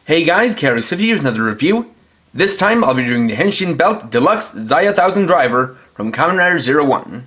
Hey guys, Carrie50 here with another review. This time I'll be doing the Henshin Belt Deluxe ZAIA ThousanDriver from Kamen Rider 01.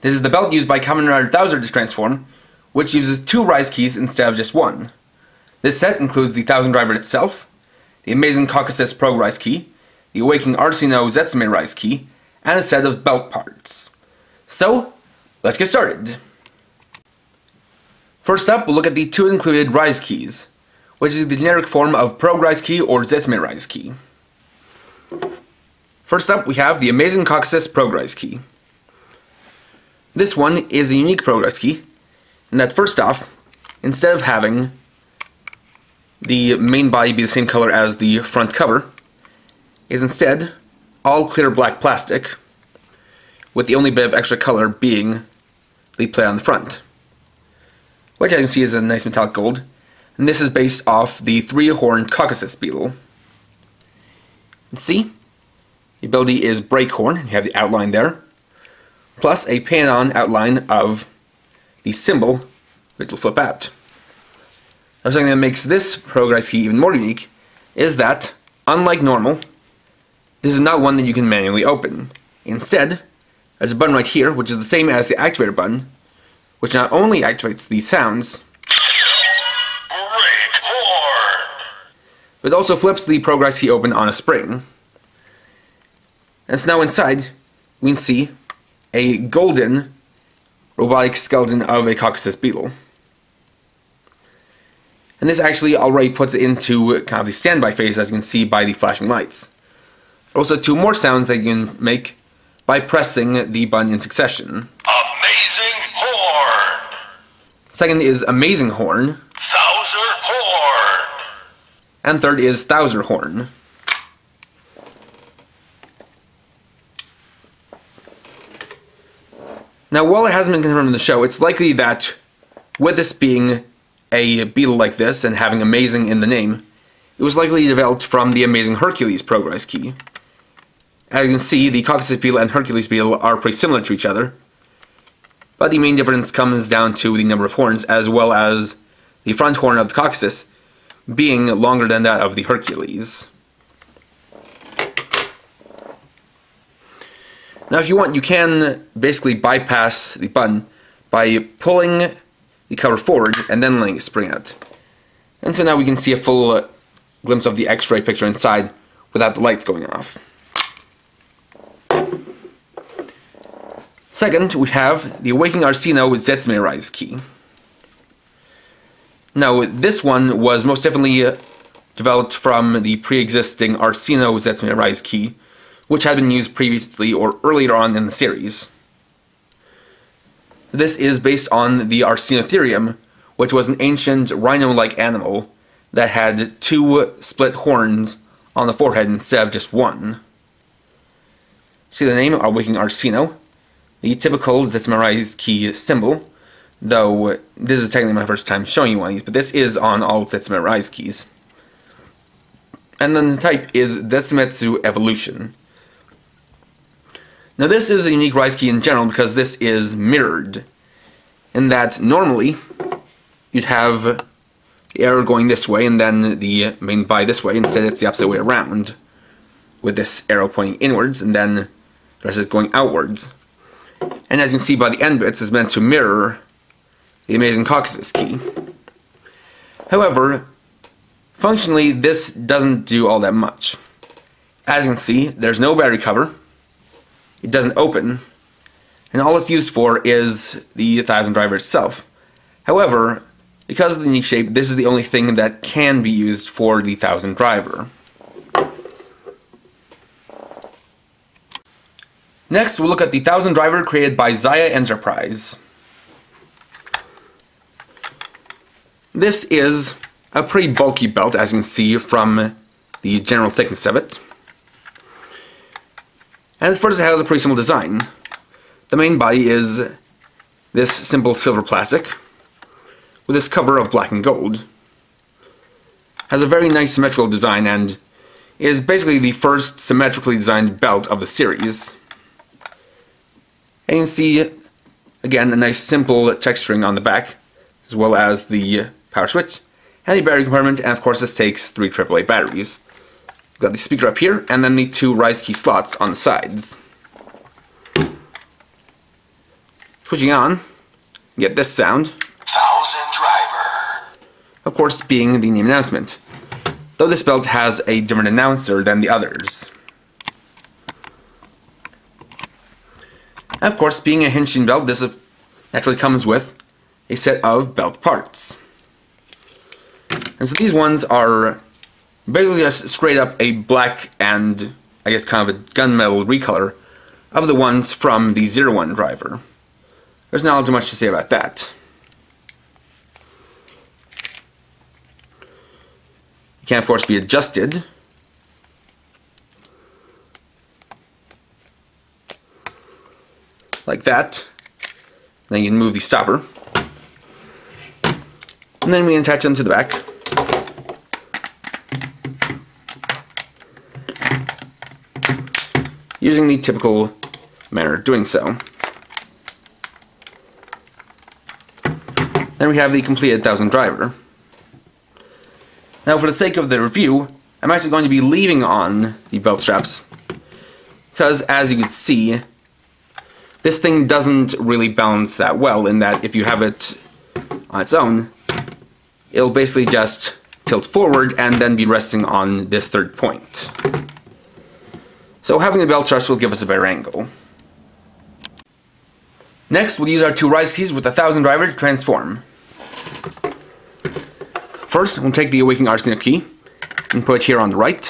This is the belt used by Kamen Rider 1000 to transform, which uses 2 rise keys instead of just 1. This set includes the ThousanDriver itself, the Amazing Caucasus Pro rise key, the Awakening Arsino Zetsume rise key, and a set of belt parts. So, let's get started. First up, we'll look at the 2 included rise keys, which is the generic form of Pro rise key or Zetsume rise key. First up, we have the Amazing Caucasus Pro rise key. This one is a unique Pro rise key, in that first off, instead of having the main body be the same color as the front cover, is instead all clear black plastic, with the only bit of extra color being the plate on the front, which I can see is a nice metallic gold, and this is based off the 3-horned Caucasus beetle. You can see the ability is break horn, you have the outline there, plus a painted-on outline of the symbol, which will flip out. Now, something that makes this Pro rise key even more unique is that, unlike normal, this is not one that you can manually open. Instead, there's a button right here, which is the same as the activator button, which not only activates these sounds, but also flips the Pro rise key open on a spring. And so now inside, we can see a golden robotic skeleton of a Caucasus beetle. And this actually already puts it into kind of the standby phase, as you can see by the flashing lights. Also 2 more sounds that you can make by pressing the button in succession. Amazing Horn! Second is Amazing Horn. Thouser Horn! And third is Thouser Horn. Now, while it hasn't been confirmed in the show, it's likely that with this being a beetle like this and having Amazing in the name, it was likely developed from the Amazing Hercules Pro rise key. As you can see, the Caucasus beetle and Hercules beetle are pretty similar to each other, but the main difference comes down to the number of horns, as well as the front horn of the Caucasus being longer than that of the Hercules. Now, if you want, you can basically bypass the button by pulling the cover forward and then letting it spring out. And so now we can see a full glimpse of the X-ray picture inside without the lights going off. Second, we have the Awakening Arsino Zetsume rise key. Now, this one was most definitely developed from the pre-existing Arsino Zetsume rise key, which had been used previously or earlier on in the series. This is based on the Arsinotherium, which was an ancient rhino-like animal that had 2 split horns on the forehead instead of just 1. See the name, Awakening Arsino, the typical Zetsume rise key symbol, though this is technically my first time showing you one of these, but this is on all Zetsume rise keys. And then the type is Zetsumetsu Evolution. Now, this is a unique rise key in general because this is mirrored, in that normally you'd have the arrow going this way and then the main body this way. Instead, it's the opposite way around, with this arrow pointing inwards and then the rest is going outwards. And as you can see by the end bits, it's meant to mirror the Amazing Caucasus key. However, functionally, this doesn't do all that much. As you can see, there's no battery cover. It doesn't open, and all it's used for is the ThousanDriver itself. However, because of the unique shape, this is the only thing that can be used for the ThousanDriver. Next, we'll look at the ThousanDriver created by ZAIA Enterprise. This is a pretty bulky belt, as you can see from the general thickness of it. And first, it has a pretty simple design. The main body is this simple silver plastic with this cover of black and gold. Has a very nice symmetrical design and is basically the first symmetrically designed belt of the series. And you can see, again, a nice simple texturing on the back, as well as the power switch and the battery compartment, and of course this takes 3 AAA batteries. We've got the speaker up here, and then the 2 rise key slots on the sides. Switching on, you get this sound. ThousanDriver. Of course, being the name announcement, though this belt has a different announcer than the others. And of course, being a Henshin belt, this naturally comes with a set of belt parts. And so these ones are basically just straight up a black and, I guess, kind of a gunmetal recolor of the ones from the ZAIA. There's not too much to say about that. It can, of course, be adjusted. Like that. Then you can move the stopper. And then we attach them to the back. Using the typical manner of doing so. Then we have the completed ThousanDriver. Now, for the sake of the review, I'm actually going to be leaving on the belt straps, because as you can see, this thing doesn't really balance that well, in that if you have it on its own, it'll basically just tilt forward and then be resting on this third point. So having the belt straps will give us a better angle. Next, we'll use our 2 rise keys with the ThousanDriver to transform. First, we'll take the Awakening Arsino key and put it here on the right.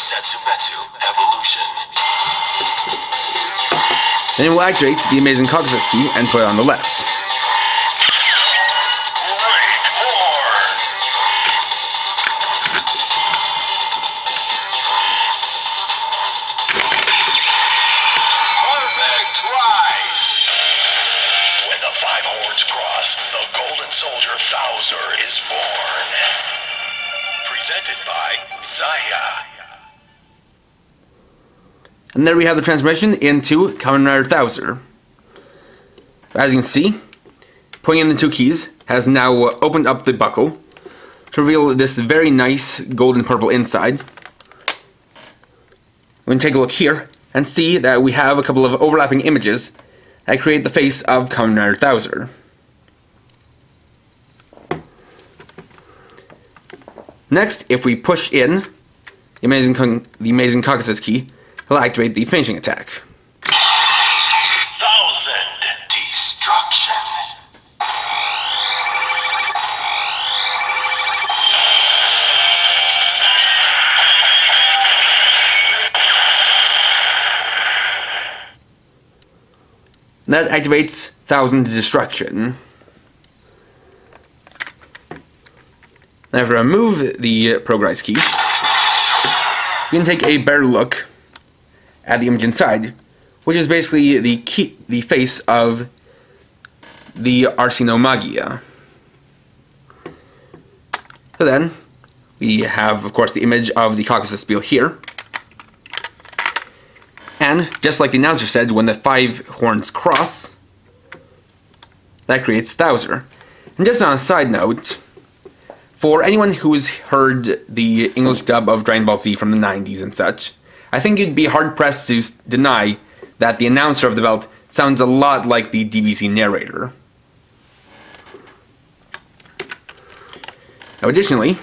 Setsumetsu Evolution. Then we'll activate the Amazing Caucasus key and put it on the left. When the 5 horns cross, the Golden Soldier Thouser is born. Presented by ZAIA. And there we have the transformation into Kamen Rider Thouser. As you can see, putting in the 2 keys has now opened up the buckle to reveal this very nice golden purple inside. We can take a look here and see that we have a couple of overlapping images that create the face of Kamen Rider Thouser. Next, if we push in the Amazing Caucasus key, it'll activate the finishing attack. 1000 Destruction. That activates 1000 Destruction. Now if we remove the Progress key, we can take a better look at the image inside, which is basically the face of the Arsino Magia. So then, we have, of course, the image of the Caucasus Spiel here. And, just like the announcer said, when the 5 horns cross, that creates Thouser. And just on a side note, for anyone who's heard the English dub of Dragon Ball Z from the 90s and such, I think you'd be hard-pressed to deny that the announcer of the belt sounds a lot like the DBZ narrator. Now additionally,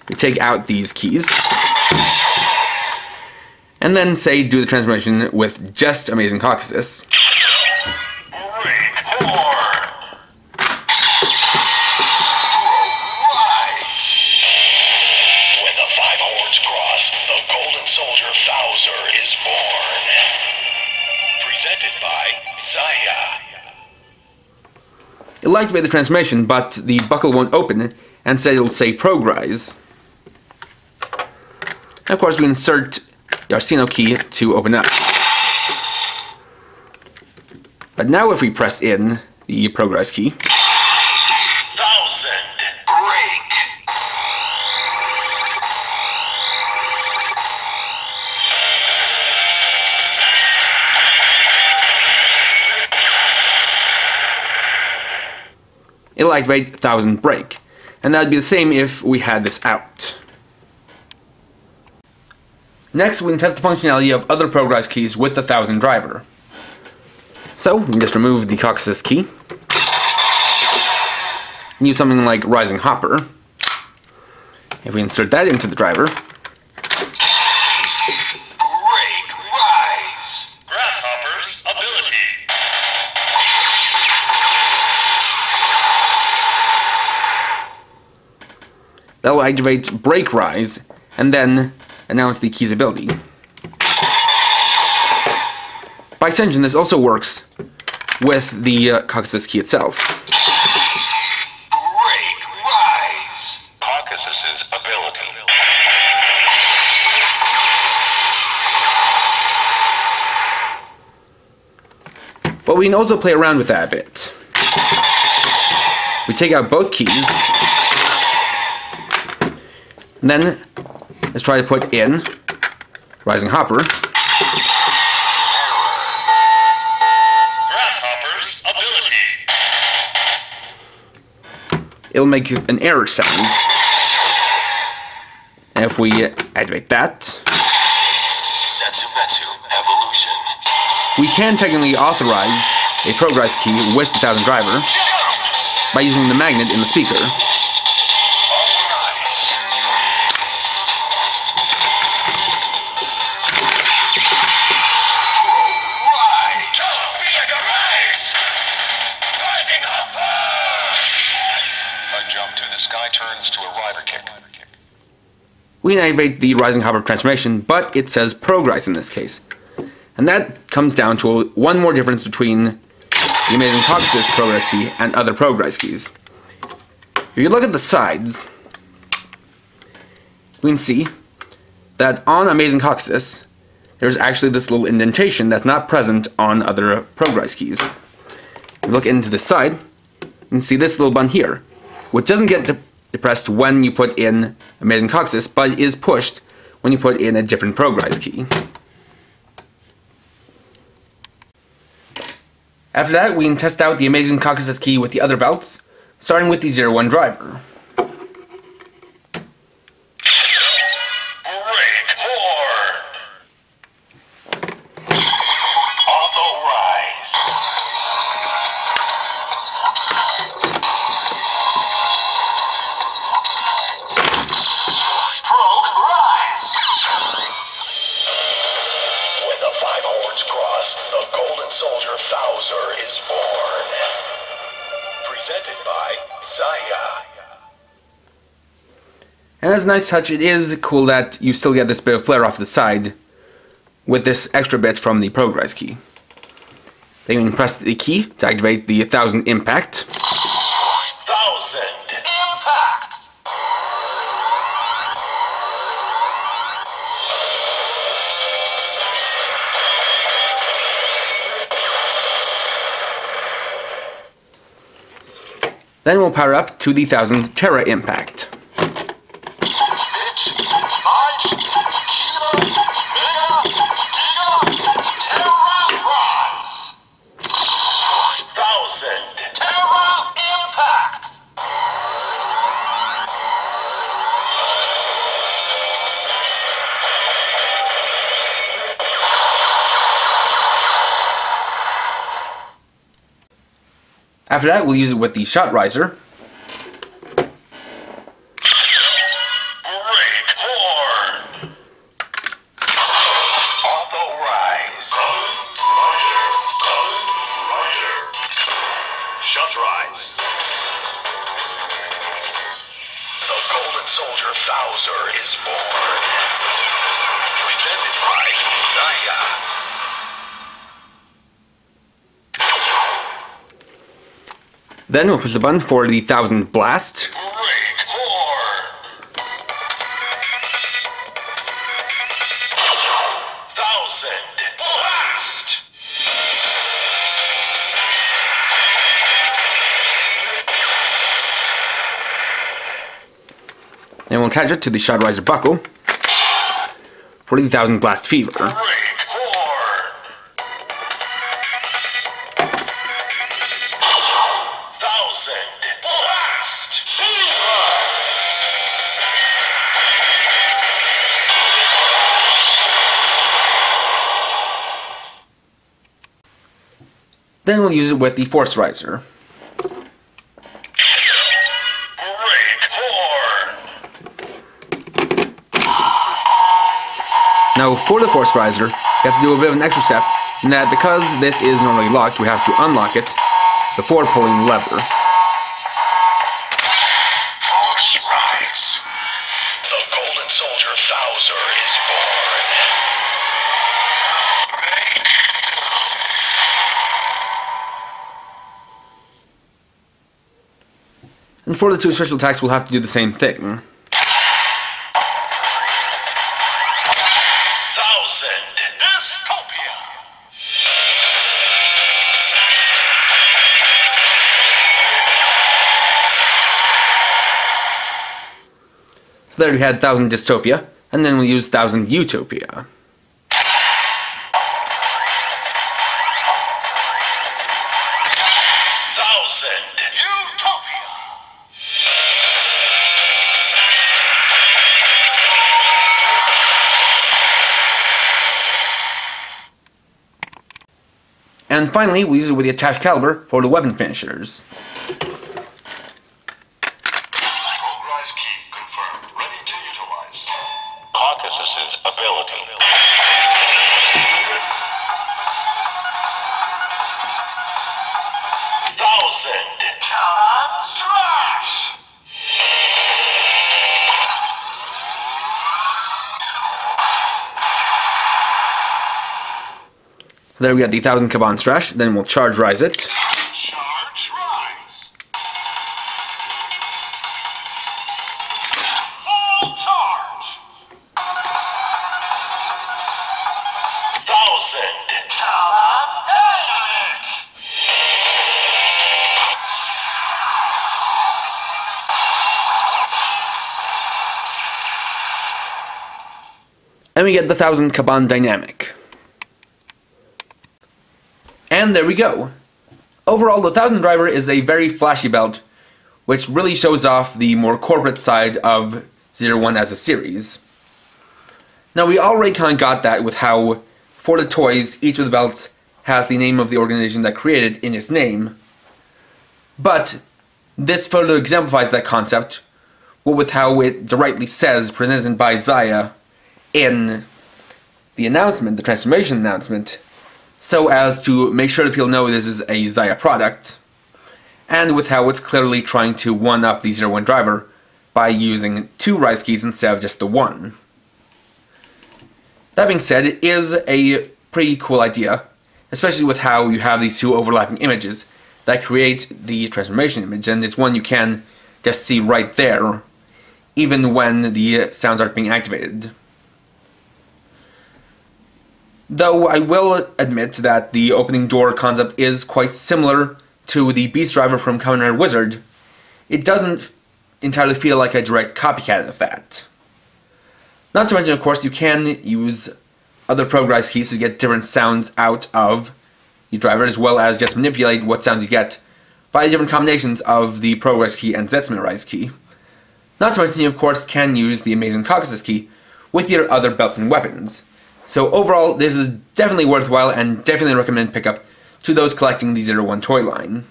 we take out these keys, and then say do the transformation with just Amazing Caucasus. Soldier Thouser is born. Presented by ZAIA. It'll activate the transformation, but the buckle won't open, and instead it'll say Progrise. And of course we insert the Arsino key to open up. But now if we press in the Progrise key, 1000 Break. it'll activate 1000 brake. And that'd be the same if we had this out. Next, we can test the functionality of other progress keys with the ThousanDriver. So, we can just remove the Caucasus key. And use something like Rising Hopper. If we insert that into the driver, that will activate Brake Rise, and then announce the key's ability. By extension, this also works with the Caucasus key itself. Brake Rise. Caucasus's ability. But we can also play around with that a bit. We take out both keys, and then let's try to put in Rising Hopper. It'll make an error sound. And if we activate that, we can technically authorize a progress key with the ThousanDriver by using the magnet in the speaker. We can activate the Rising Hopper transformation, but it says progress in this case. And that comes down to one more difference between the Amazing Caucasus progress key and other progress keys. If you look at the sides, we can see that on Amazing Caucasus, there's actually this little indentation that's not present on other progress keys. If you look into the side, you can see this little button here, which doesn't get depressed when you put in Amazing Caucasus, but is pushed when you put in a different progress key. After that, we can test out the Amazing Caucasus key with the other belts, starting with the 01 driver. Thouser is born. Presented by ZAIA. And as a nice touch, it is cool that you still get this bit of flare off the side with this extra bit from the progress key. Then you can press the key to activate the 1000 impact. 1000 impact. Then we'll power up to the 1000 Terra impact. After that, we'll use it with the Shot Riser. The Golden Soldier Thouser is born. Presented by ZAIA. Then we'll push the button for the 1000 Blast. And we'll attach it to the Shot Riser buckle for the 1000 Blast Fever. Then we'll use it with the Force Riser. Great horn! Now for the Force Riser, you have to do a bit of an extra step, in that because this is normally locked, we have to unlock it before pulling the lever. Force rise. The Golden Soldier Thouser is born. And for the two special attacks, we'll have to do the same thing. So there we had 1000 Dystopia, and then we'll use 1000 Utopia. And finally, we'll use it with the attached caliber for the weapon finishers. Progress key confirmed. Ready to utilize. Caucasus's ability. So there we got the 1000 Kaban Strash, then we'll charge rise it. Charge rise. Full charge. 1000. And we get the 1000 Kaban Dynamic. And there we go. Overall, the ThousanDriver is a very flashy belt, which really shows off the more corporate side of 01 as a series. Now, we already kind of got that with how, for the toys, each of the belts has the name of the organization that created it in its name. But this further exemplifies that concept, what with how it directly says, presented by ZAIA, in the announcement, the transformation announcement, so as to make sure that people know this is a ZAIA product, and with how it's clearly trying to one-up the 01 driver by using 2 rise keys instead of just the 1. That being said, it is a pretty cool idea, especially with how you have these 2 overlapping images that create the transformation image, and it's one you can just see right there, even when the sounds aren't being activated. Though I will admit that the opening door concept is quite similar to the Beast Driver from Kamen Rider Wizard, it doesn't entirely feel like a direct copycat of that. Not to mention, of course, you can use other progress keys to get different sounds out of the driver, as well as just manipulate what sounds you get by different combinations of the progress key and Zetsman rise key. Not to mention, you of course can use the Amazing Caucasus key with your other belts and weapons. So overall, this is definitely worthwhile and definitely recommend pickup to those collecting the 01 toy line.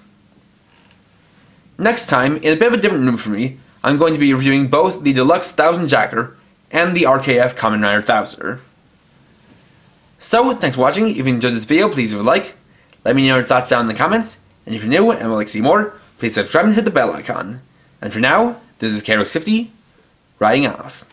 Next time, in a bit of a different mood for me, I'm going to be reviewing both the Deluxe 1000 Jacker and the RKF Kamen Rider Thouser. So, thanks for watching. If you enjoyed this video, please leave a like. Let me know your thoughts down in the comments. And if you're new and would like to see more, please subscribe and hit the bell icon. And for now, this is KRox50, riding off.